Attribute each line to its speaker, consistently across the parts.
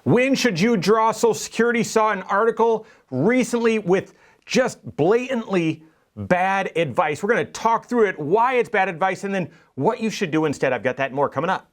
Speaker 1: When should you draw Social Security? Saw an article recently with just blatantly bad advice. We're going to talk through it, why it's bad advice, and then what you should do instead. I've got that and more coming up.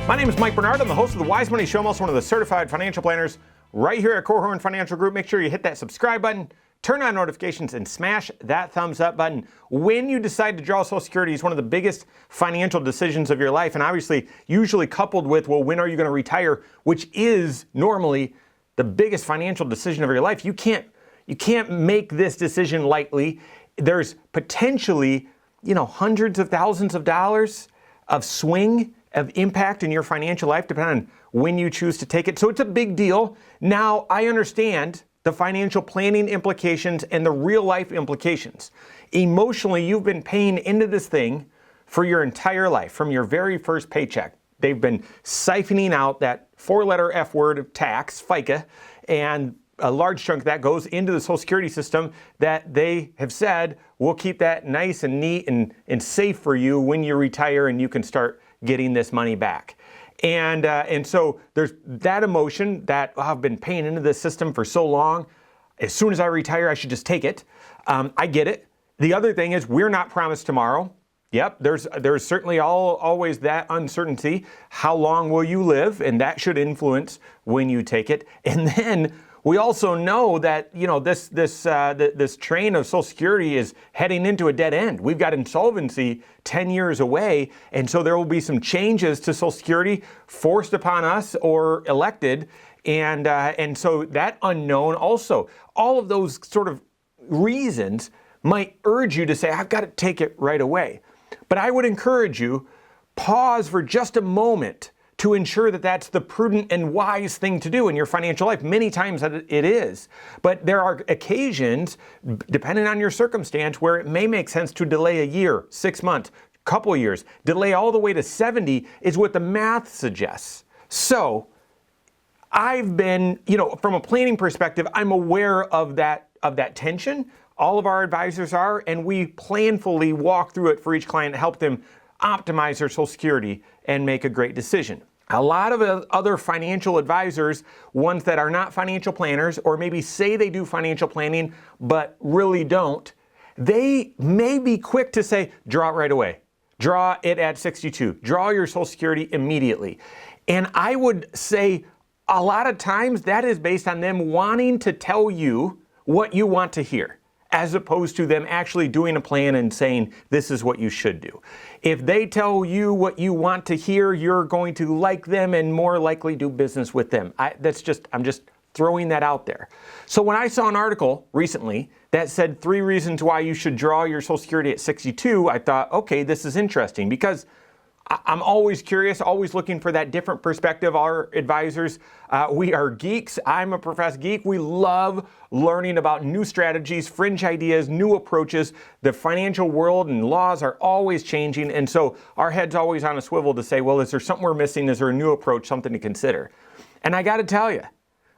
Speaker 1: My name is Mike Bernard. I'm the host of the Wise Money Show. I'm also one of the certified financial planners right here at Korhorn Financial Group. Make sure you hit that subscribe button, turn on notifications, and smash that thumbs up button. When you decide to draw Social Security is one of the biggest financial decisions of your life, and obviously usually coupled with, well, when are you going to retire, which is normally the biggest financial decision of your life. You can't make this decision lightly. There's potentially, hundreds of thousands of dollars of swing of impact in your financial life, depending on when you choose to take it. So it's a big deal. Now, I understand the financial planning implications and the real life implications. Emotionally, you've been paying into this thing for your entire life, from your very first paycheck. They've been siphoning out that four-letter F word of tax, FICA, and a large chunk of that goes into the Social Security system that they have said will keep that nice and neat and safe for you when you retire and you can start getting this money back. And so there's that emotion that I've been paying into this system for so long. As soon as I retire, I should just take it. I get it. The other thing is we're not promised tomorrow. Yep, there's certainly always that uncertainty. How long will you live? And that should influence when you take it. And then we also know that this train of Social Security is heading into a dead end. We've got insolvency 10 years away, and so there will be some changes to Social Security forced upon us or elected, and so that unknown also. All of those sort of reasons might urge you to say, I've got to take it right away. But I would encourage you, pause for just a moment to ensure that that's the prudent and wise thing to do in your financial life. Many times it is. But there are occasions, depending on your circumstance, where it may make sense to delay a year, 6 months, couple of years. Delay all the way to 70 is what the math suggests. So I've been, from a planning perspective, I'm aware of that tension. All of our advisors are, and we planfully walk through it for each client to help them optimize their Social Security and make a great decision. A lot of other financial advisors, ones that are not financial planners or maybe say they do financial planning but really don't, they may be quick to say, draw it right away. Draw it at 62. Draw your Social Security immediately. And I would say a lot of times that is based on them wanting to tell you what you want to hear, as opposed to them actually doing a plan and saying, this is what you should do. If they tell you what you want to hear, you're going to like them and more likely do business with them. I'm just throwing that out there. So when I saw an article recently that said 3 reasons why you should draw your Social Security at 62, I thought, okay, this is interesting, because I'm always curious, always looking for that different perspective. Our advisors, we are geeks. I'm a professed geek. We love learning about new strategies, fringe ideas, new approaches. The financial world and laws are always changing. And so our head's always on a swivel to say, well, is there something we're missing? Is there a new approach, something to consider? And I got to tell you,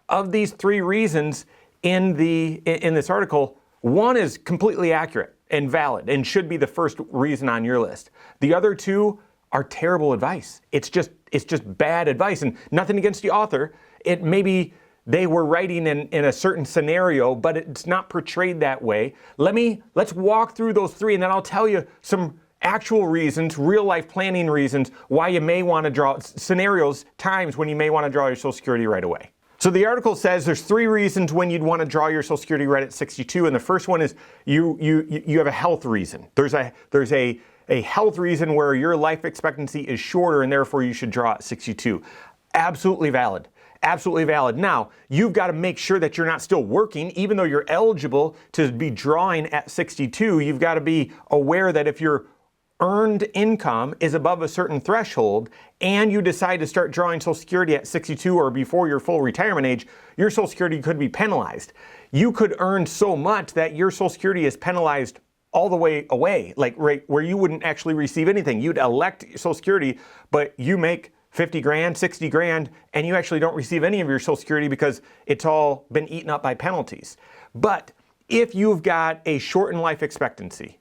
Speaker 1: of these 3 reasons in this article, one is completely accurate and valid and should be the first reason on your list. The other 2 are terrible advice. It's just bad advice, and nothing against the author. It maybe they were writing in a certain scenario, but it's not portrayed that way. Let's walk through those 3, and then I'll tell you some actual reasons, real life planning reasons why you may want to draw scenarios, times when you may want to draw your Social Security right away. So the article says there's 3 reasons when you'd want to draw your Social Security right at 62, and the first one is you have a health reason. There's a health reason where your life expectancy is shorter and therefore you should draw at 62. Absolutely valid. Absolutely valid. Now, you've got to make sure that you're not still working. Even though you're eligible to be drawing at 62, you've got to be aware that if your earned income is above a certain threshold and you decide to start drawing Social Security at 62 or before your full retirement age, your Social Security could be penalized. You could earn so much that your Social Security is penalized all the way away, like right where you wouldn't actually receive anything. You'd elect Social Security, but you make 50 grand, 60 grand, and you actually don't receive any of your Social Security because it's all been eaten up by penalties. But if you've got a shortened life expectancy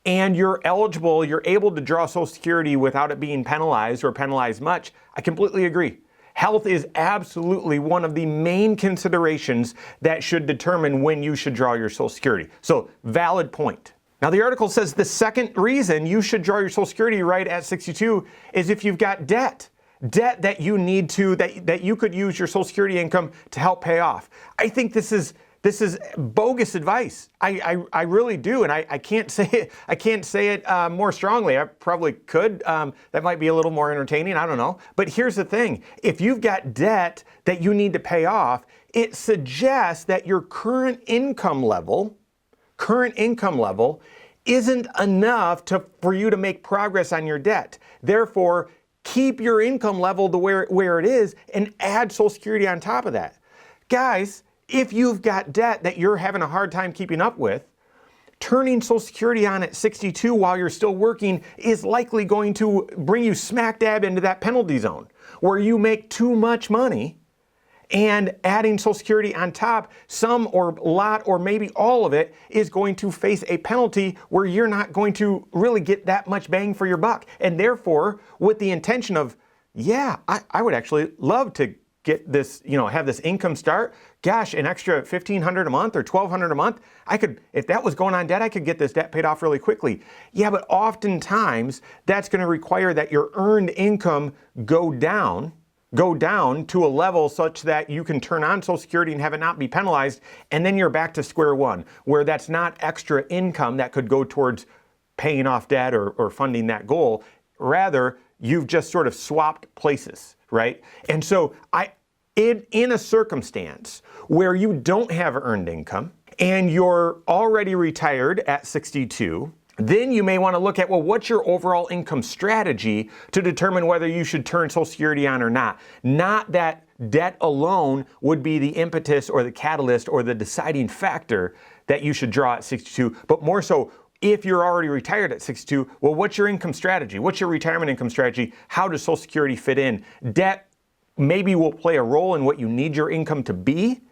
Speaker 1: and you're eligible, you're able to draw Social Security without it being penalized or penalized much, I completely agree. Health is absolutely one of the main considerations that should determine when you should draw your Social Security. So, valid point. Now, the article says the second reason you should draw your Social Security right at 62 is if you've got debt. Debt that you need to, that you could use your Social Security income to help pay off. I think this is bogus advice. I really do, and I can't say it more strongly. I probably could. That might be a little more entertaining. I don't know. But here's the thing: if you've got debt that you need to pay off, it suggests that your current income level isn't enough for you to make progress on your debt. Therefore, keep your income level to where it is and add Social Security on top of that. Guys, if you've got debt that you're having a hard time keeping up with, turning Social Security on at 62 while you're still working is likely going to bring you smack dab into that penalty zone where you make too much money, and adding Social Security on top, some or a lot or maybe all of it, is going to face a penalty where you're not going to really get that much bang for your buck. And therefore, with the intention of, yeah, I would actually love to get this, have this income start. Gosh, an extra $1,500 a month or $1,200 a month, I could, if that was going on debt, I could get this debt paid off really quickly. Yeah, but oftentimes that's going to require that your earned income go down to a level such that you can turn on Social Security and have it not be penalized, and then you're back to square one, where that's not extra income that could go towards paying off debt or funding that goal. Rather, you've just sort of swapped places, right? And so in a circumstance where you don't have earned income and you're already retired at 62, then you may want to look at, well, what's your overall income strategy to determine whether you should turn Social Security on or not. Not that debt alone would be the impetus or the catalyst or the deciding factor that you should draw at 62, but more so, if you're already retired at 62, well, what's your income strategy? What's your retirement income strategy? How does Social Security fit in? Debt maybe will play a role in what you need your income to be,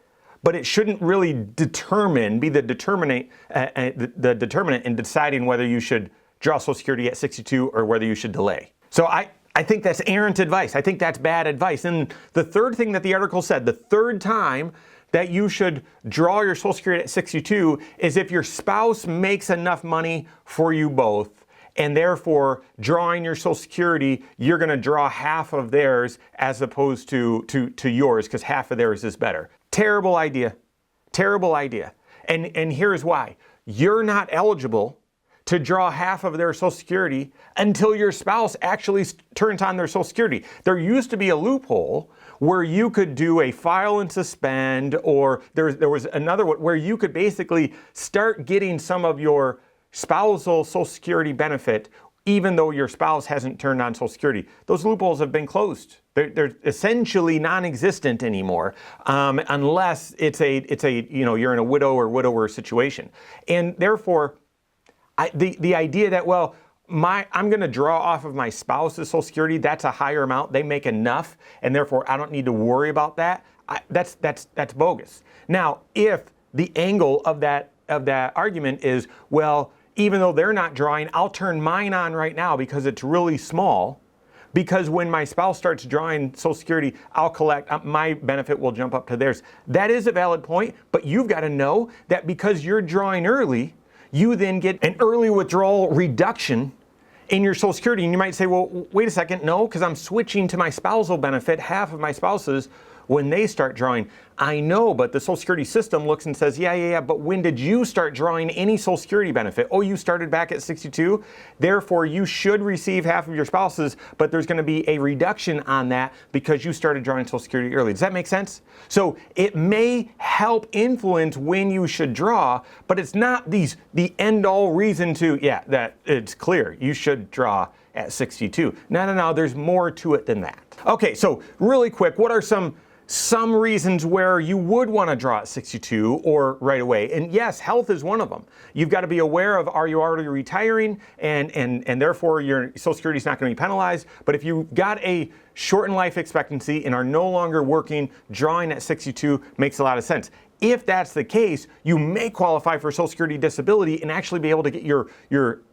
Speaker 1: but it shouldn't really be the determinant in deciding whether you should draw Social Security at 62 or whether you should delay. So I think that's errant advice. I think that's bad advice. And the third thing that the article said, the third time that you should draw your Social Security at 62 is if your spouse makes enough money for you both, and therefore drawing your Social Security, you're going to draw half of theirs as opposed to yours, because half of theirs is better. Terrible idea. Terrible idea. And here's why. You're not eligible to draw half of their Social Security until your spouse actually turns on their Social Security. There used to be a loophole where you could do a file and suspend, or there was another one where you could basically start getting some of your spousal Social Security benefit even though your spouse hasn't turned on Social Security. Those loopholes have been closed. They're essentially non-existent anymore, unless it's a you're in a widow or widower situation. And therefore, the idea that, well, I'm going to draw off of my spouse's Social Security, that's a higher amount, they make enough, and therefore I don't need to worry about that, that's bogus. Now, if the angle of that argument is, well, even though they're not drawing, I'll turn mine on right now because it's really small, because when my spouse starts drawing Social Security, I'll collect, my benefit will jump up to theirs. That is a valid point, but you've got to know that because you're drawing early, you then get an early withdrawal reduction in your Social Security. And you might say, well, wait a second, no, because I'm switching to my spousal benefit, half of my spouse's, when they start drawing. I know, but the Social Security system looks and says, yeah, but when did you start drawing any Social Security benefit? Oh, you started back at 62? Therefore, you should receive half of your spouse's, but there's going to be a reduction on that because you started drawing Social Security early. Does that make sense? So it may help influence when you should draw, but it's not the end-all reason to, that it's clear you should draw at 62. No, there's more to it than that. Okay, so really quick, what are some reasons where you would want to draw at 62 or right away? And yes, health is one of them. You've got to be aware of, are you already retiring, and therefore your Social Security is not going to be penalized. But if you've got a shortened life expectancy and are no longer working, drawing at 62 makes a lot of sense. If that's the case, you may qualify for Social Security disability and actually be able to get your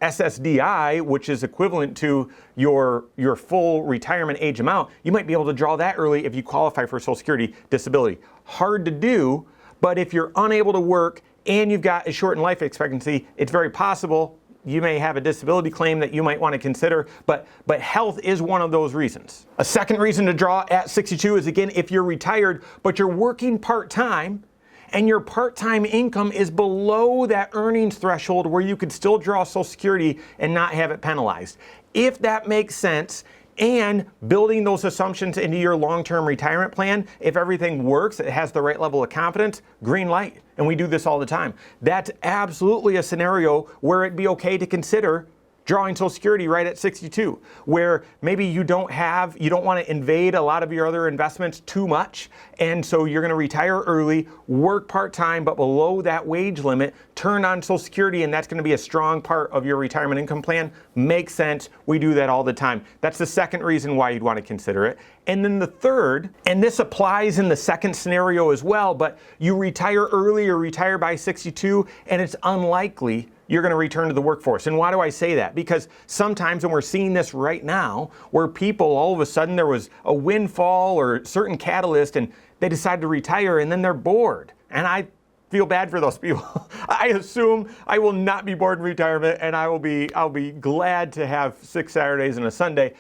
Speaker 1: SSDI, which is equivalent to your full retirement age amount. You might be able to draw that early if you qualify for Social Security disability. Hard to do, but if you're unable to work and you've got a shortened life expectancy, it's very possible you may have a disability claim that you might want to consider, but health is one of those reasons. A second reason to draw at 62 is, again, if you're retired, but you're working part-time, and your part-time income is below that earnings threshold where you could still draw Social Security and not have it penalized. If that makes sense, and building those assumptions into your long-term retirement plan, if everything works, it has the right level of confidence, green light. And we do this all the time. That's absolutely a scenario where it'd be okay to consider drawing Social Security right at 62, where maybe you don't want to invade a lot of your other investments too much, and so you're going to retire early, work part-time, but below that wage limit, turn on Social Security, and that's going to be a strong part of your retirement income plan. Makes sense. We do that all the time. That's the second reason why you'd want to consider it. And then the third, and this applies in the second scenario as well, but you retire early or retire by 62, and it's unlikely you're going to return to the workforce. And why do I say that? Because sometimes, and we're seeing this right now, where people all of a sudden there was a windfall or certain catalyst and they decide to retire and then they're bored. And I feel bad for those people. I assume I will not be bored in retirement, and I'll be glad to have 6 Saturdays and a Sunday.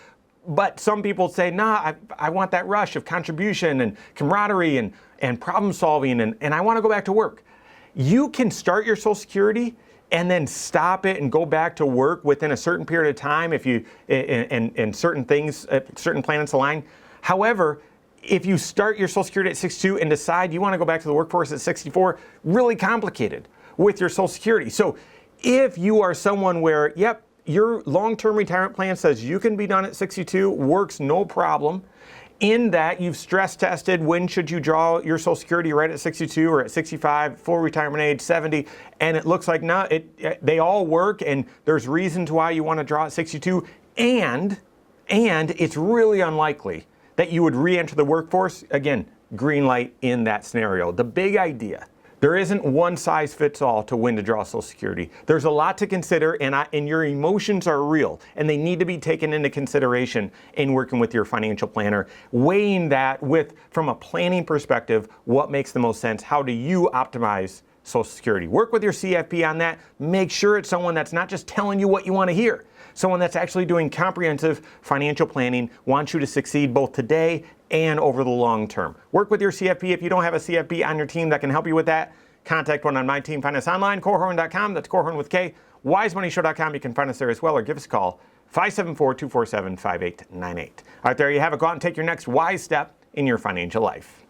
Speaker 1: But some people say, nah, I want that rush of contribution and camaraderie and problem solving, and I want to go back to work. You can start your Social Security and then stop it and go back to work within a certain period of time if you, and certain things, certain planets align. However, if you start your Social Security at 62 and decide you want to go back to the workforce at 64, really complicated with your Social Security. So if you are someone where, yep, your long-term retirement plan says you can be done at 62, works no problem, in that you've stress tested when should you draw your Social Security right at 62 or at 65, full retirement age, 70, and it looks like no, they all work, and there's reasons why you want to draw at 62, and it's really unlikely that you would re-enter the workforce. Again, green light in that scenario. The big idea, there isn't one size fits all to when to draw Social Security. There's a lot to consider, and your emotions are real, and they need to be taken into consideration in working with your financial planner, weighing that from a planning perspective, what makes the most sense, how do you optimize Social Security. Work with your CFP on that. Make sure it's someone that's not just telling you what you want to hear, someone that's actually doing comprehensive financial planning, wants you to succeed both today and over the long term. Work with your CFP. If you don't have a CFP on your team that can help you with that, contact one on my team. Find us online, Korhorn.com. That's Korhorn with K. WiseMoneyShow.com. You can find us there as well, or give us a call, 574-247-5898. All right, there you have it. Go out and take your next wise step in your financial life.